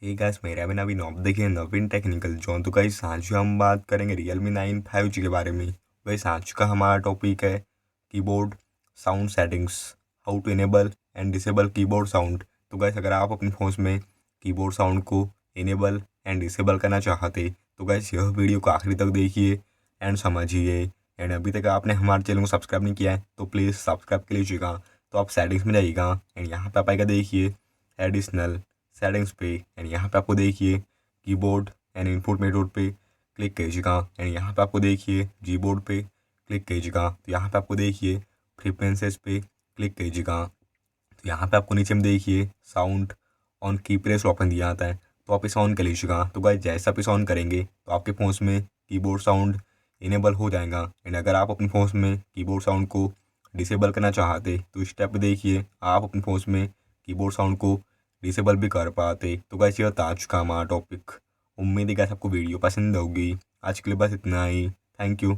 Hey guys, मेरा भी नवीन आप देखिए नवीन टेक्निकल जोन। तो गाइस आज हम बात करेंगे Realme 9 5G के बारे में। गाइस आज का हमारा टॉपिक है keyboard sound settings, how to enable and disable keyboard sound. तो गाइस अगर आप अपने फ़ोन में कीबोर्ड साउंड को इनेबल एंड डिसेबल करना चाहते तो गाइस यह वीडियो को आखिरी तक देखिए एंड समझिए। एंड अभी तक आपने हमारे चैनल को सब्सक्राइब नहीं किया है तो प्लीज़ सब्सक्राइब कर लीजिएगा। तो आप सेटिंग्स में जाइएगा एंड यहाँ पे आप आएगा देखिए एडिशनल सेटिंग्स पे एंड यहाँ पे आपको देखिए कीबोर्ड एंड इनपुट मेथड पे क्लिक कीजिएगा एंड यहाँ पे आपको देखिए जीबोर्ड पे क्लिक कीजिएगा। तो यहाँ पे आपको देखिए फ्रीक्वेंसीज पे क्लिक कीजिएगा। तो यहाँ पे आपको नीचे में देखिए साउंड ऑन की प्रेस ऑप्शन दिया आता है, तो आप इसे ऑन कर लीजिएगा। तो गाइस जैसे आप इसे ऑन करेंगे तो आपके फ़ोन में कीबोर्ड साउंड इनेबल हो जाएगा। एंड अगर आप अपने फ़ोन में कीबोर्ड साउंड को डिसेबल करना चाहते तो इस स्टेप पे देखिए आप अपने फ़ोन में कीबोर्ड साउंड को डिसेबल भी कर पाते। तो गाइस ये था आज का हमारा टॉपिक। उम्मीद है कि आपको वीडियो पसंद होगी। आज के लिए बस इतना ही। Thank you.